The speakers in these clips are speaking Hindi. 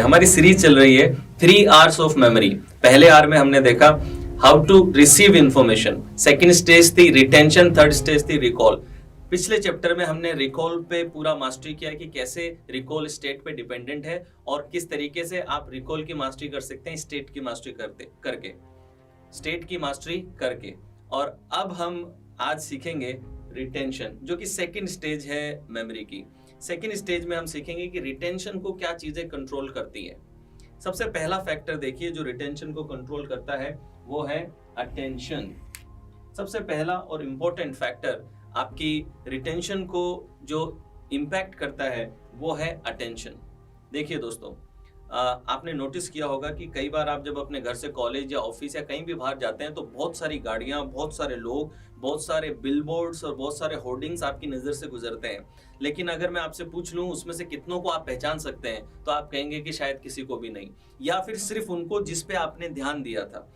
हमारी सीरीज चल रही है 3 R's ऑफ मेमोरी। पहले आर में हमने देखा how to receive information, second stage थी रिटेंशन, थर्ड स्टेज थी रिकॉल। पिछले चैप्टर में हमने रिकॉल पे पूरा मास्टरी किया कि कैसे रिकॉल स्टेट पे डिपेंडेंट है और किस तरीके से आप रिकॉल की मास्टरी कर सकते हैं स्टेट की मास्टरी करके। और अब हम आज सीखेंगे रिटेंशन, जो कि सेकंड स्टेज है मेमोरी की। सेकंड स्टेज में हम सीखेंगे कि रिटेंशन को क्या चीजें कंट्रोल करती है। सबसे पहला फैक्टर देखिए जो रिटेंशन को कंट्रोल करता है वो है अटेंशन। सबसे पहला और इम्पोर्टेंट फैक्टर आपकी रिटेंशन को जो इम्पैक्ट करता है वो है अटेंशन। देखिए दोस्तों, आपने नोटिस किया होगा कि कई बार आप जब अपने घर से कॉलेज या ऑफिस या कहीं भी बाहर जाते हैं तो बहुत सारी गाड़ियां, बहुत सारे लोग, बहुत सारे बिलबोर्ड्स और बहुत सारे होर्डिंग्स आपकी नज़र से गुजरते हैं। लेकिन अगर मैं आपसे पूछ लूं उसमें से कितनों को आप पहचान सकते हैं, तो आप कहेंगे कि शायद किसी को भी नहीं, या फिर सिर्फ उनको जिस पे आपने ध्यान दिया था।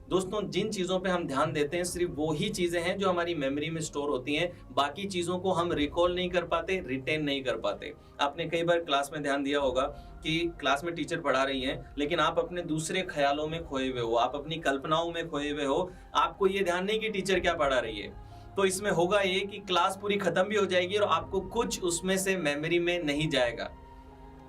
दोस्तों, जिन चीज़ों पे हम ध्यान देते हैं सिर्फ वो ही चीज़ें हैं जो हमारी मेमोरी में स्टोर होती हैं। बाकी चीज़ों को हम रिकॉल नहीं कर पाते, रिटेन नहीं कर पाते। आपने कई बार क्लास में ध्यान दिया होगा कि क्लास में टीचर पढ़ा रही हैं लेकिन आप अपने दूसरे ख्यालों में खोए हुए हो, आप अपनी कल्पनाओं में खोए हुए हो, आपको ये ध्यान नहीं कि टीचर क्या पढ़ा रही है। तो इसमें होगा ये कि क्लास पूरी खत्म भी हो जाएगी और आपको कुछ उसमें से मेमोरी में नहीं जाएगा।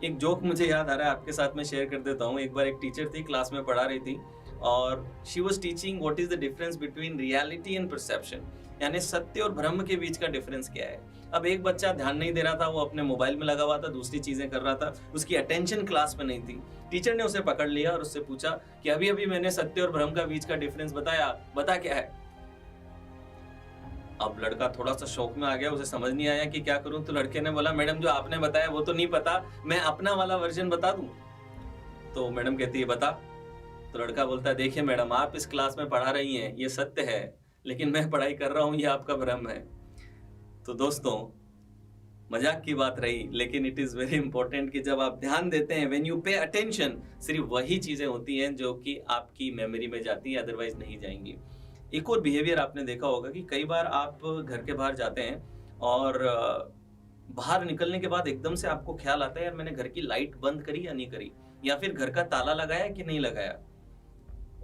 एक जोक मुझे याद आ रहा है, आपके साथ में शेयर कर देता हूँ। एक बार एक टीचर थी, क्लास में पढ़ा रही थी और she was teaching what is the difference between reality and perception, यानी सत्य और भ्रम के बीच का डिफरेंस क्या है। अब एक बच्चा ध्यान नहीं दे रहा था, वो अपने मोबाइल में लगा हुआ था, दूसरी चीजें कर रहा था, उसकी अटेंशन क्लास में नहीं थी। टीचर ने उसे पकड़ लिया और उससे पूछा कि अभी अभी मैंने सत्य और भ्रम का बीच का डिफरेंस बताया, बता क्या है। अब लड़का थोड़ा सा शौक में आ गया, उसे समझ नहीं आया कि क्या करूं। तो लड़के ने बोला, मैडम जो आपने बताया वो तो नहीं पता, मैं अपना वाला वर्जन बता दूं। तो मैडम कहती है बता। तो लड़का बोलता है, देखिए मैडम, आप इस क्लास में पढ़ा रही हैं ये सत्य है, लेकिन मैं पढ़ाई कर रहा हूं ये आपका भ्रम है। तो दोस्तों, मजाक की बात रही, लेकिन इट इज वेरी इंपॉर्टेंट कि जब आप ध्यान देते हैं, व्हेन यू पे अटेंशन, सिर्फ वही चीजें होती हैं जो कि आपकी मेमोरी में जाती है, अदरवाइज नहीं जाएंगी। एक और बिहेवियर आपने देखा होगा कि कई बार आप घर के बाहर जाते हैं और बाहर निकलने के बाद एकदम से आपको ख्याल आता है, यार मैंने घर की लाइट बंद करी या नहीं करी, या फिर घर का ताला लगाया कि नहीं लगाया,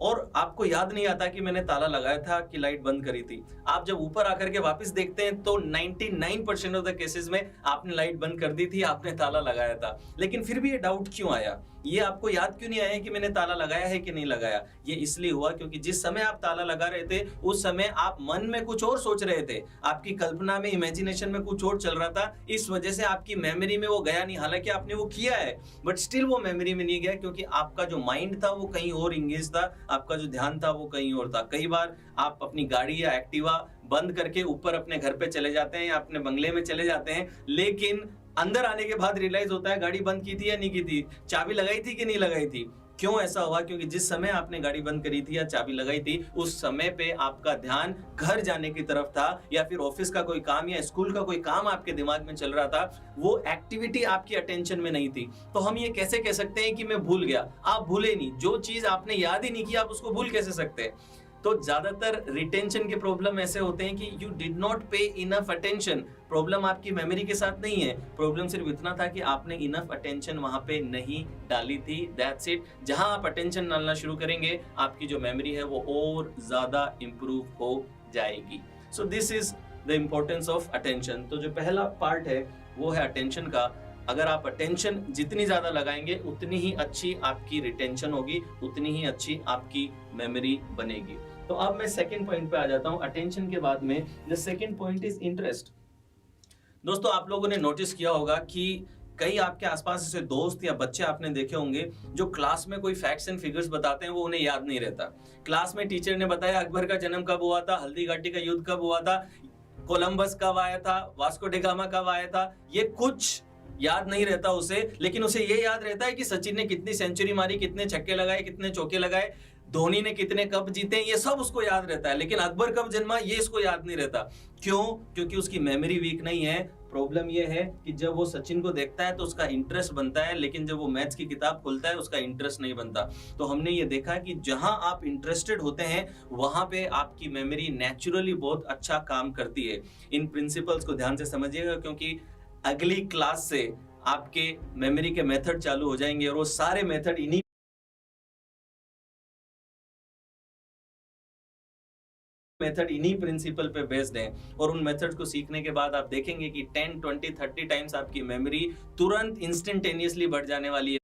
और आपको याद नहीं आता कि मैंने ताला लगाया था कि लाइट बंद करी थी। आप जब ऊपर आकर के वापस देखते हैं तो 99% ऑफ द केसेस में आपने लाइट बंद कर दी थी, आपने ताला लगाया था। लेकिन फिर भी ये डाउट क्यों आया, ये आपको याद क्यों नहीं आया कि मैंने ताला लगाया है कि नहीं लगाया। ये इसलिए हुआ क्योंकि जिस समय आप ताला लगा रहे थे उस समय आप मन में कुछ और सोच रहे थे, आपकी कल्पना में, इमेजिनेशन में कुछ और चल रहा था। इस वजह से आपकी मेमोरी में वो गया नहीं। हालांकि आपने वो किया है बट स्टिल वो मेमोरी में नहीं गया, क्योंकि आपका जो माइंड था वो कहीं और इंगेज था, आपका जो ध्यान था वो कहीं और था। कई बार आप अपनी गाड़ी या एक्टिवा बंद करके ऊपर अपने घर पे चले जाते हैं या अपने बंगले में चले जाते हैं, लेकिन अंदर आने के बाद रियलाइज होता है गाड़ी बंद की थी या नहीं की थी, चाबी लगाई थी कि नहीं लगाई थी। क्यों ऐसा हुआ? क्योंकि जिस समय आपने गाड़ी बंद करी थी या चाबी लगाई थी उस समय पे आपका ध्यान घर जाने की तरफ था, या फिर ऑफिस का कोई काम या स्कूल का कोई काम आपके दिमाग में चल रहा था, वो एक्टिविटी आपकी अटेंशन में नहीं थी। तो हम ये कैसे कह सकते हैं कि मैं भूल गया? आप भूले नहीं, जो चीज आपने याद ही नहीं की आप उसको भूल कैसे सकते हैं। तो ज्यादातर रिटेंशन के प्रॉब्लम ऐसे होते हैं कि यू डिड नॉट पे इनफ अटेंशन। प्रॉब्लम आपकी मेमोरी के साथ नहीं है, प्रॉब्लम सिर्फ इतना था कि आपने इनफ अटेंशन वहां पे नहीं डाली थी, दैट्स इट। जहां आप अटेंशन डालना शुरू करेंगे आपकी जो मेमोरी है वो और ज्यादा इंप्रूव हो जाएगी। So this is the importance of attention. तो जो पहला पार्ट है वो है अटेंशन का। अगर आप अटेंशन जितनी ज्यादा लगाएंगे उतनी ही अच्छी आपकी रिटेंशन होगी, उतनी ही अच्छी आपकी मेमोरी बनेगी। तो अब मैं सेकंड पॉइंट पे आ जाता हूं। अटेंशन के बाद में the second point is interest. दोस्तों, आप लोगों ने नोटिस किया होगा कि कई आपके आसपास ऐसे दोस्त या बच्चे आपने देखे होंगे जो क्लास में कोई फैक्ट्स एंड फिगर्स बताते हैं वो उन्हें याद नहीं रहता। क्लास में टीचर ने बताया अकबर का जन्म कब हुआ था, हल्दी घाटी का युद्ध कब हुआ था, कोलंबस कब आया था, वास्को डी गामा कब आया था, ये कुछ याद नहीं रहता उसे। लेकिन उसे ये याद रहता है कि सचिन ने कितनी सेंचुरी मारी, कितने छक्के लगाए, कितने चौके लगाए, धोनी ने कितने कप जीते, ये सब उसको याद रहता है। लेकिन अकबर कब जन्मा ये इसको याद नहीं रहता। क्यों? क्योंकि उसकी मेमोरी वीक नहीं है। प्रॉब्लम ये है कि जब वो सचिन को देखता है तो उसका इंटरेस्ट बनता है, लेकिन जब वो मैथ्स की किताब खोलता है उसका इंटरेस्ट नहीं बनता। तो हमने ये देखा कि जहां आप इंटरेस्टेड होते हैं वहां पे आपकी मेमोरी नेचुरली बहुत अच्छा काम करती है। इन प्रिंसिपल्स को ध्यान से समझिएगा, क्योंकि अगली क्लास से आपके मेमोरी के मेथड चालू हो जाएंगे और वो सारे मेथड इन्हीं प्रिंसिपल पे बेस्ड हैं और उन मेथड को सीखने के बाद आप देखेंगे कि 10, 20, 30 टाइम्स आपकी मेमोरी तुरंत इंस्टेंटेनियसली बढ़ जाने वाली है।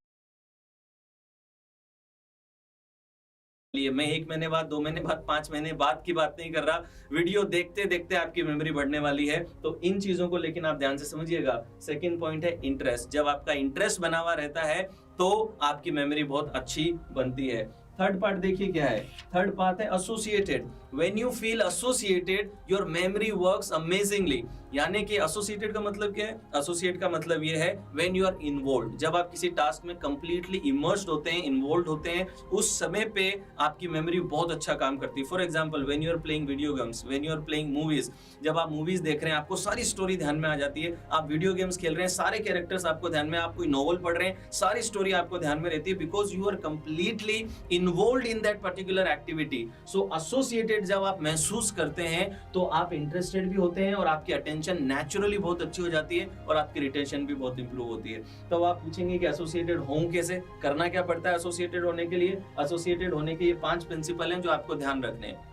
मैं 1 महीने बाद, 2 महीने बाद, 5 महीने बाद की बात नहीं कर रहा, वीडियो देखते देखते आपकी मेमोरी बढ़ने वाली है। तो इन चीजों को लेकिन आप ध्यान से समझिएगा। सेकंड पॉइंट है इंटरेस्ट। जब आपका इंटरेस्ट बना हुआ रहता है तो आपकी मेमोरी बहुत अच्छी बनती है। थर्ड पार्ट देखिए क्या है। थर्ड पार्ट है associated. When you feel associated your memory works amazingly. यानी कि एसोसिएटेड का मतलब क्या है? एसोसिएट का मतलब ये है व्हेन यू आर इन्वॉल्व्ड। जब आप किसी टास्क में कंप्लीटली इमर्स्ड होते हैं, इन्वॉल्व होते हैं, उस समय पे आपकी मेमोरी बहुत अच्छा काम करती है। For example when you are playing video games, when you are playing movies, जब आप मूवीज देख रहे हैं आपको सारी स्टोरी ध्यान में आ जाती है। आप वीडियो गेम्स खेल रहे हैं, सारे कैरेक्टर्स आपको ध्यान में, आप कोई नॉवल पढ़ रहे हैं, सारी स्टोरी आपको ध्यान में रहती है, because you are completely involved in that particular activity. So associated जब आप महसूस करते हैं तो आप इंटरेस्टेड भी होते हैं और आपकी अटेंशन नेचुरली बहुत अच्छी हो जाती है और आपकी रिटेंशन भी बहुत इंप्रूव होती है। तो आप पूछेंगे कि एसोसिएटेड हों कैसे, करना क्या पड़ता है एसोसिएटेड होने के लिए? एसोसिएटेड होने के ये 5 प्रिंसिपल हैं जो आपको ध्यान रखने हैं।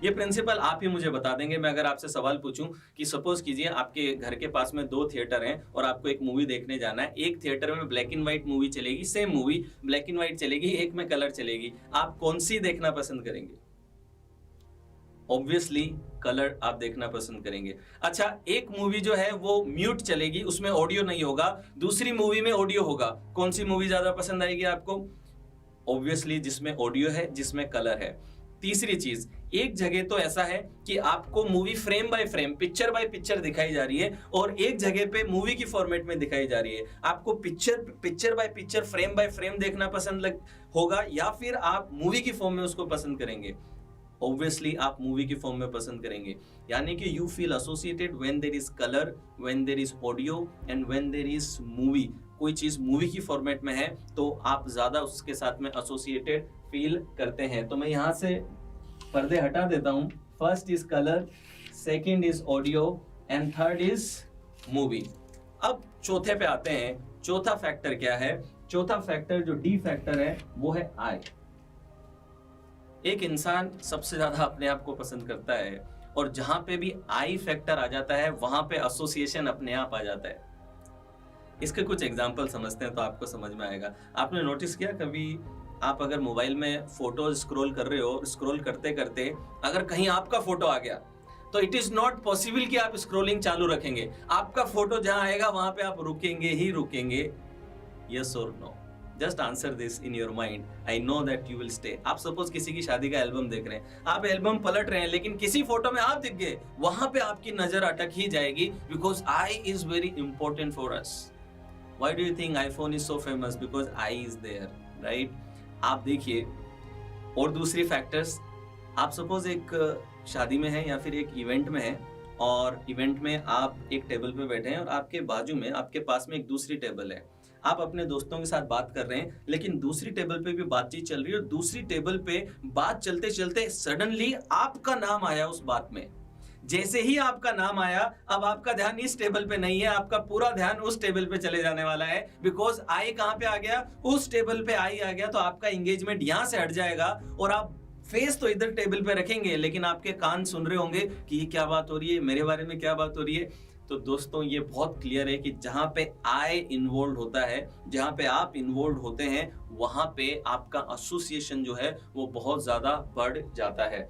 ये प्रिंसिपल आप ही मुझे बता देंगे। मैं अगर आपसे सवाल पूछूं कि सपोज कीजिए आपके घर के पास में 2 थिएटर हैं और आपको एक मूवी देखने जाना है। एक थिएटर में ब्लैक एंड व्हाइट मूवी चलेगी, same movie black and white चलेगी, एक में कलर चलेगी। आप कौन सी देखना पसंद करेंगे? ऑब्वियसली कलर आप देखना पसंद करेंगे। अच्छा, एक मूवी जो है वो म्यूट चलेगी, उसमें ऑडियो नहीं होगा, दूसरी मूवी में ऑडियो होगा, कौन सी मूवी ज्यादा पसंद आएगी आपको? ऑब्वियसली जिसमें ऑडियो है, जिसमें कलर है। तीसरी चीज, एक जगह तो ऐसा है कि आपको movie frame by frame, picture by picture दिखाई जा रही है और एक जगह पे मूवी की फॉर्मेट में दिखाई जा रही है। आपको picture by picture, frame by frame देखना पसंद होगा या फिर आप मूवी की फॉर्म में उसको पसंद करेंगे? ऑब्वियसली आप मूवी की फॉर्म में पसंद करेंगे। यानी कि you feel associated when there is colour, when there is audio and when there is movie. कोई चीज मूवी की फॉर्मेट में है तो आप ज्यादा उसके साथ में एसोसिएटेड फील करते हैं। तो मैं यहाँ से पर्दे हटा देता हूँ। First is colour, second is audio and third is movie. अब चौथे पे आते हैं। चौथा फैक्टर क्या है? चौथा फैक्टर जो डी फैक्टर है वो है आई। एक इंसान सबसे ज्यादा अपने आप को पसंद करता है और जहां पे भी आई फैक्टर आ जाता है वहां पे एसोसिएशन अपने आप आ जाता है। इसके कुछ एग्जांपल समझते हैं तो आपको समझ में आएगा। आपने नोटिस किया कभी आप अगर मोबाइल में फोटो स्क्रॉल कर रहे हो, स्क्रॉल करते करते अगर कहीं आपका फोटो आ गया तो इट इज नॉट पॉसिबल कि आप स्क्रॉलिंग चालू रखेंगे। आपका फोटो जहां आएगा वहां पे आप रुकेंगे ही रुकेंगे। यस और no? Just answer this in your mind. I know that you will stay. आप सपोज किसी की शादी का एल्बम देख रहे हैं, आप एल्बम पलट रहे हैं लेकिन किसी फोटो में आप दिख गए, वहां पे आपकी नजर अटक ही जाएगी, because eye is very important for us. Why do you think iPhone is so famous? Because eye is there, right? आप देखिए और दूसरी फैक्टर्स, आप सपोज एक शादी में है या फिर एक इवेंट में है और इवेंट में आप एक टेबल पे बैठे हैं और आपके बाजू में, आपके पास में एक दूसरी टेबल है। आप अपने दोस्तों के साथ बात कर रहे हैं लेकिन दूसरी टेबल पे भी बातचीत चल रही है और दूसरी टेबल पे बात चलते चलते सडनली आपका नाम आया उस बात में। जैसे ही आपका नाम आया, अब आपका ध्यान इस टेबल पे नहीं है, आपका पूरा ध्यान उस टेबल पे चले जाने वाला है, बिकॉज आई कहां पे आ गया? उस टेबल पे आई आ गया। तो आपका एंगेजमेंट यहां से हट जाएगा और आप फेस तो इधर टेबल पे रखेंगे लेकिन आपके कान सुन रहे होंगे कि ये क्या बात हो रही है, मेरे बारे में क्या बात हो रही है। तो दोस्तों ये बहुत क्लियर है कि जहां पे आई इन्वॉल्व होता है, जहां पे आप इन्वॉल्व होते हैं, वहां पे आपका एसोसिएशन जो है वो बहुत ज्यादा बढ़ जाता है।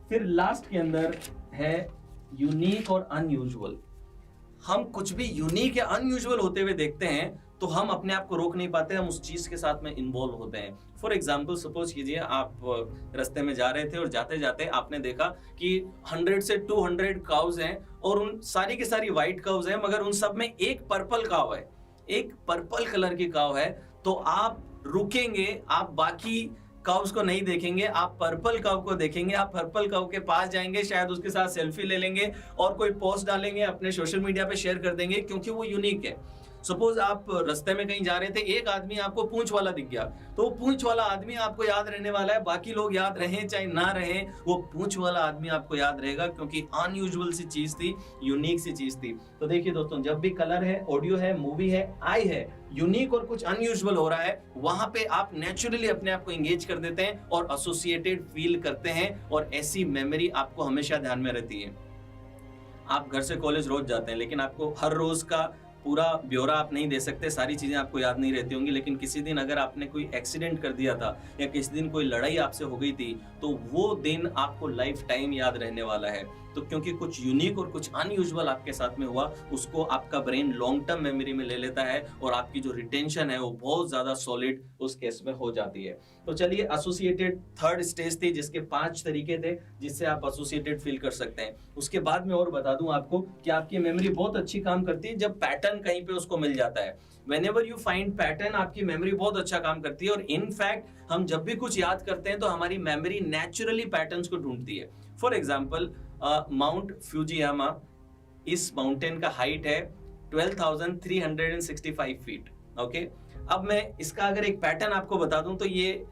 फिर लास्ट के अंदर है यूनिक और अनयूजुअल। हम कुछ भी यूनिक या अनयूजुअल होते हुए देखते हैं तो हम अपने आप को रोक नहीं पाते, हम उस चीज के साथ में इन्वॉल्व होते हैं। फॉर एग्जाम्पल सपोज कीजिए आप रास्ते में जा रहे थे और जाते जाते आपने देखा कि 100 से 200 काउज हैं और उन सारी की सारी व्हाइट काउज हैं, मगर उन सब में एक पर्पल काव है, एक पर्पल कलर की काव है। तो आप रुकेंगे, आप बाकी काउस को नहीं देखेंगे, आप पर्पल काउ को देखेंगे। आप पर्पल काउ के पास जाएंगे, शायद उसके साथ सेल्फी ले लेंगे और कोई पोस्ट डालेंगे, अपने सोशल मीडिया पे शेयर कर देंगे क्योंकि वो यूनिक है। सपोज आप रास्ते में कहीं जा रहे थे, एक आदमी आपको पूंछ वाला दिख गया, तो वो पूंछ वाला आदमी आपको याद रहने वाला है, बाकी लोग याद रहें चाहे ना रहें, वो पूंछ वाला आदमी आपको याद रहेगा, क्योंकि अनयूजुअल सी चीज थी, यूनिक सी चीज थी। तो देखिए दोस्तों, जब भी कलर है, ऑडियो है, मूवी है, आई है, यूनिक और कुछ अनयूजुअल हो रहा है, वहां पे आप नेचुरली अपने आप को एंगेज कर देते हैं और एसोसिएटेड फील करते हैं, और ऐसी मेमोरी आपको हमेशा ध्यान में रहती है। आप घर से कॉलेज रोज जाते हैं, लेकिन आपको हर रोज का पूरा ब्यौरा आप नहीं दे सकते, सारी चीजें आपको याद नहीं रहती होंगी, लेकिन किसी दिन अगर आपने कोई एक्सीडेंट कर दिया था या किसी दिन कोई लड़ाई आपसे हो गई थी, तो वो दिन आपको लाइफ टाइम याद रहने वाला है। तो क्योंकि कुछ यूनिक और कुछ अनयूजुअल आपके साथ में हुआ, उसको आपका ब्रेन लॉन्ग टर्म मेमोरी में ले लेता है, और आपकी जो रिटेंशन है वो बहुत ज्यादा सॉलिड उस केस में हो जाती है। तो चलिए, एसोसिएटेड थर्ड स्टेज थी, जिसके 5 तरीके थे जिससे आप एसोसिएटेड फील कर सकते हैं। उसके बाद में और बता दूं आपको कि आपकी मेमोरी बहुत अच्छी काम करती है जब पैटर्न कहीं पे उसको मिल जाता है। Whenever you find pattern, आपकी मेमोरी बहुत अच्छा काम करती है, और इनफैक्ट हम जब भी कुछ याद करते हैं तो हमारी मेमोरी नेचुरली पैटर्न्स को ढूंढती है। फॉर एग्जाम्पल, माउंट फ्यूजियामा, इस माउंटेन का हाइट है 12,365 फीट। ओके, अब मैं इसका अगर एक पैटर्न आपको बता दूं, तो ये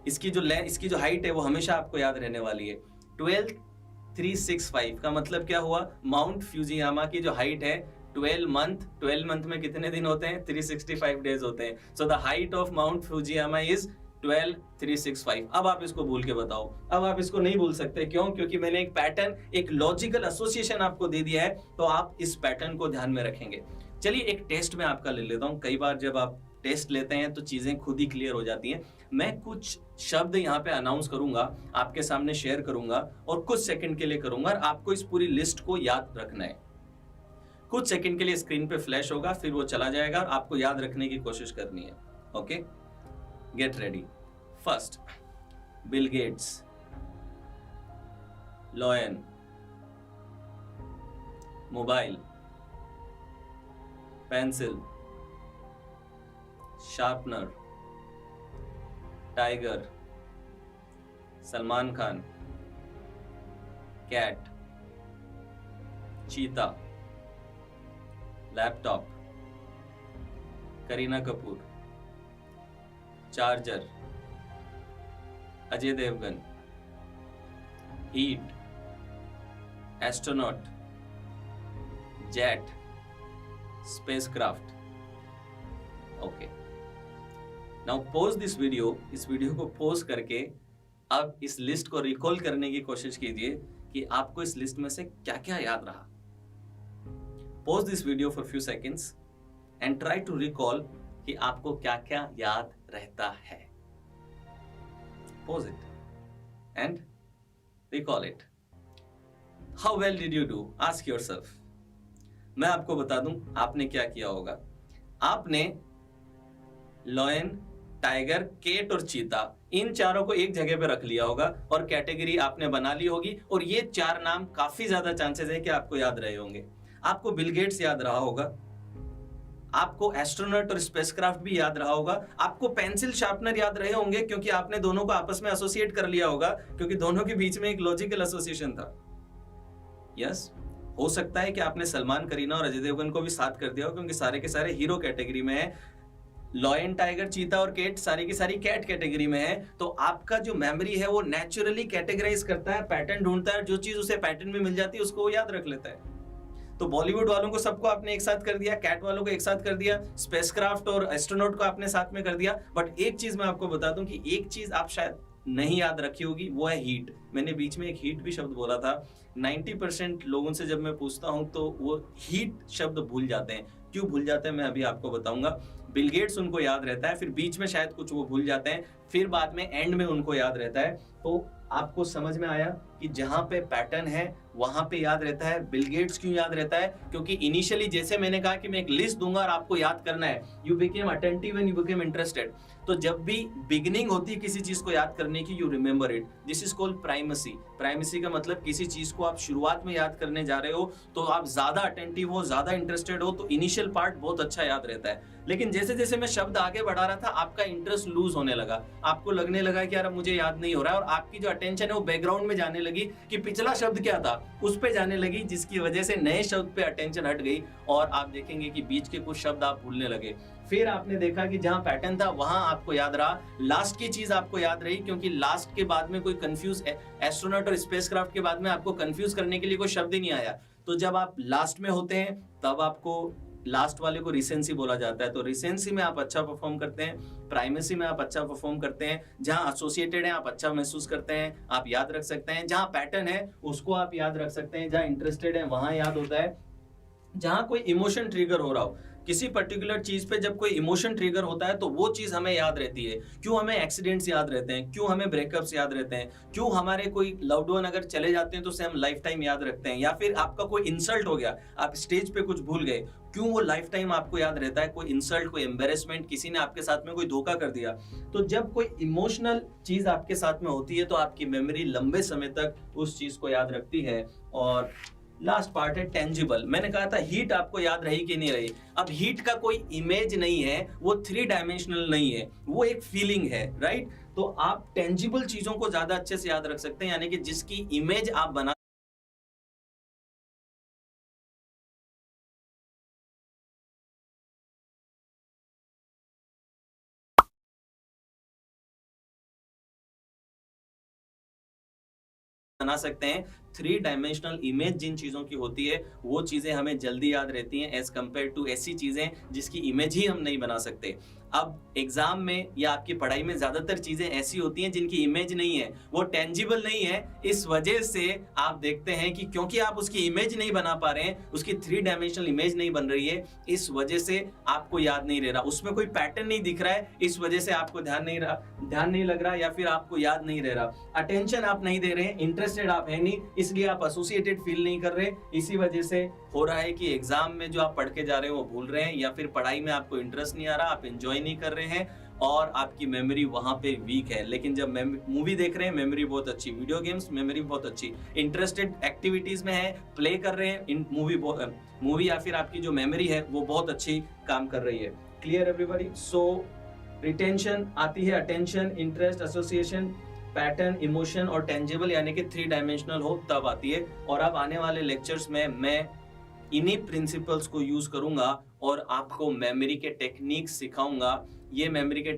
इसकी जो हाइट है वो हमेशा आपको याद रहने वाली है। 12,365 का मतलब क्या हुआ? माउंट फ्यूजियामा की जो हाइट है 12 मंथ में कितने दिन होते हैं? 365 डेज होते हैं। So the height of mount Fujiyama is 12,365। अब आप इसको भूल के बताओ। अब आप इसको नहीं भूल सकते, क्यों? क्योंकि मैंने एक पैटर्न, एक लॉजिकल एसोसिएशन आपको दे दिया है, तो आप इस पैटर्न को ध्यान में रखेंगे। चलिए, एक टेस्ट में आपका ले लेता हूं। कई बार जब आप टेस्ट लेते हैं तो चीजें खुद ही क्लियर हो जाती हैं। मैं कुछ शब्द यहाँ पे अनाउंस करूंगा, आपके सामने शेयर करूंगा, और कुछ सेकंड के लिए करूंगा, और आपको इस पूरी लिस्ट को याद रखना है। कुछ सेकंड के लिए स्क्रीन पे फ्लैश होगा, फिर वो चला जाएगा, और आपको याद रखने की कोशिश करनी है। Okay, get ready. First, Bill Gates, lion, mobile, pencil, sharpener, tiger, Salman Khan, cat, cheetah, laptop, Kareena Kapoor, charger, Ajay Devgan, heat, astronaut, jet, spacecraft. Okay, now pause this video. इस वीडियो को पॉज करके अब इस लिस्ट को रिकॉल करने की कोशिश कीजिए कि आपको इस लिस्ट में से क्या क्या याद रहा। Pause this video for few seconds and try to recall कि आपको क्या क्या याद रहता है। Pause it and recall it. How well did you do? Ask yourself. मैं आपको बता दूं आपने क्या किया होगा। आपने लॉयन, टाइगर, केट और चीता, इन चारों को एक जगह पे रख लिया होगा, और कैटेगरी आपने बना ली होगी, और ये 4 नाम काफी ज्यादा चांसेस है कि आपको याद रहे होंगे। आपको बिल गेट्स याद रहा होगा, आपको एस्ट्रोनॉट और स्पेसक्राफ्ट भी याद रहा होगा, आपको पेंसिल शार्पनर याद रहे होंगे, क्योंकि आपने दोनों को आपस में एसोसिएट कर लिया होगा, क्योंकि दोनों के बीच में एक लॉजिकल एसोसिएशन था। यस, हो सकता है कि आपने सलमान, करीना और अजय देवगन को भी साथ कर दिया हो, क्योंकि सारे के सारे हीरो कैटेगरी में है। लॉयन, टाइगर, चीता और केट सारी की सारी कैट कैटेगरी में है। तो आपका जो मेमोरी है वो नेचुरली कैटेगराइज करता है, पैटर्न ढूंढता है, जो चीज उसे पैटर्न में मिल जाती है उसको वो याद रख लेता है। तो बॉलीवुड वालों को सबको आपने एक साथ कर दिया, कैट वालों को एक साथ कर दिया, स्पेसक्राफ्ट और एस्ट्रोनॉट को आपने साथ में कर दिया। बट एक चीज मैं आपको बता दूं कि एक चीज आप शायद नहीं याद रखी होगी, वो है हीट। मैंने बीच में एक हीट भी शब्द बोला था। 90% लोगों से जब मैं पूछता हूं तो वो हीट शब्द भूल जाते हैं। क्यों भूल जाते हैं मैं अभी आपको बताऊंगा। बिल गेट्स उनको याद रहता है, फिर बीच में शायद कुछ वो भूल जाते हैं, फिर बाद में एंड में उनको याद रहता है। तो आपको समझ में आया कि जहां पे पैटर्न है वहां पे याद रहता है। बिल गेट्स क्यों याद रहता है? क्योंकि इनिशियली जैसे मैंने कहा कि मैं एक लिस्ट दूंगा और आपको याद करना है, you became attentive and you became interested. तो जब भी बिगिनिंग होती है किसी चीज को याद करने की, you remember it. This is called primacy. Primacy का मतलब किसी चीज को आप शुरुआत में याद करने जा रहे हो तो आप ज्यादा अटेंटिव हो, ज्यादा इंटरेस्टेड हो, तो इनिशियल पार्ट बहुत अच्छा याद रहता है। लेकिन जैसे जैसे मैं शब्द आगे बढ़ा रहा था आपका इंटरेस्ट लूज होने लगा, आपको लगने लगा कि यार अब मुझे याद नहीं हो रहा है, और आपकी जो अटेंशन है वो बैकग्राउंड में जाने लगी कि पिछला शब्द क्या था उस पे जाने लगी, जिसकी वजह से नए शब्द पे अटेंशन हट गई और आप देखेंगे कि बीच के कुछ शब्द आप भूलने लगे। फिर आपने देखा कि जहां पैटर्न था वहां आपको याद रहा, लास्ट की चीज आपको याद रही, क्योंकि लास्ट के बाद में कोई कंफ्यूज एस्ट्रोनॉट और स्पेसक्राफ्ट के बाद में आपको कंफ्यूज करने के लिए कोई शब्द ही नहीं आया। तो जब आप लास्ट में होते हैं तब आपको लास्ट वाले को रिसेंसी बोला जाता है। तो रिसेंसी में आप अच्छा परफॉर्म करते हैं, प्राइमेसी में आप अच्छा परफॉर्म करते हैं, जहां एसोसिएटेड है आप अच्छा महसूस करते हैं, आप याद रख सकते हैं, जहां पैटर्न है उसको आप याद रख सकते हैं, जहां इंटरेस्टेड है वहां याद होता है, जहां कोई इमोशन ट्रिगर हो रहा हो, किसी पर्टिकुलर चीज पे जब कोई इमोशन ट्रिगर होता है तो वो चीज हमें याद रहती है। क्यों हमें एक्सीडेंट्स याद रहते हैं, क्यों हमें ब्रेकअप्स याद रहते हैं, क्यों हमारे कोई लव्ड वन अगर चले जाते हैं तो उसे हम लाइफ टाइम याद रखते हैं, या फिर आपका कोई इंसल्ट हो गया, आप स्टेज पे कुछ भूल गए, क्यों वो लाइफ टाइम आपको याद रहता है, कोई इंसल्ट, कोई एम्बेरसमेंट, किसी ने आपके साथ में कोई धोखा कर दिया। तो जब कोई इमोशनल चीज आपके साथ में होती है तो आपकी मेमोरी लंबे समय तक उस चीज को याद रखती है। और लास्ट पार्ट है टेंजिबल। मैंने कहा था हीट आपको याद रही कि नहीं रही। अब हीट का कोई इमेज नहीं है, वो 3 डायमेंशनल नहीं है, वो एक फीलिंग है, राइट। तो आप टेंजिबल चीजों को ज्यादा अच्छे से याद रख सकते हैं, यानी कि जिसकी इमेज आप बना सकते हैं। 3 डायमेंशनल इमेज जिन चीजों की होती है वो चीजें हमें जल्दी याद रहती हैं एज कंपेयर टू ऐसी चीजें जिसकी इमेज ही हम नहीं बना सकते। अब एग्जाम में या आपकी पढ़ाई में ज्यादातर चीजें ऐसी होती हैं जिनकी इमेज नहीं है, वो टेंजिबल नहीं है। इस वजह से आप देखते हैं कि क्योंकि आप उसकी इमेज नहीं बना पा रहे हैं, उसकी 3 डायमेंशनल इमेज नहीं बन रही है, इस वजह से आपको याद नहीं रह रहा, उसमें कोई पैटर्न नहीं दिख रहा है, इस वजह से आपको ध्यान नहीं लग रहा, या फिर आपको याद नहीं रह रहा, अटेंशन आप नहीं दे रहे हैं, इंटरेस्टेड आप है नहीं, इसलिए आप एसोसिएटेड फील नहीं कर रहे। इसी वजह से हो रहा है कि एग्जाम में जो आप पढ़ के जा रहे हैं वो भूल रहे हैं, या फिर पढ़ाई में आपको इंटरेस्ट नहीं आ रहा, आप एंजॉय नहीं कर रहे हैं और आपकी मेमोरी वहां पे वीक है। लेकिन जब मूवी देख रहे हैं मेमोरी बहुत अच्छी, वीडियो गेम्स मेमोरी बहुत अच्छी, इंटरेस्टेड एक्टिविटीज में है, प्ले कर रहे हैं, मूवी या फिर आपकी जो मेमोरी है वो बहुत अच्छी काम कर रही है। Clear everybody? सो रिटेंशन आती है attention, interest, association, pattern, emotion और टेंजिबल, यानी कि 3 डायमेंशनल हो तब आती है। और अब आने वाले लेक्चर्स में मैं इन्हीं प्रिंसिपल्स को यूज करूंगा और आपको मेमोरी के टेक्निक्स सिखाऊंगा। ये मेमोरी के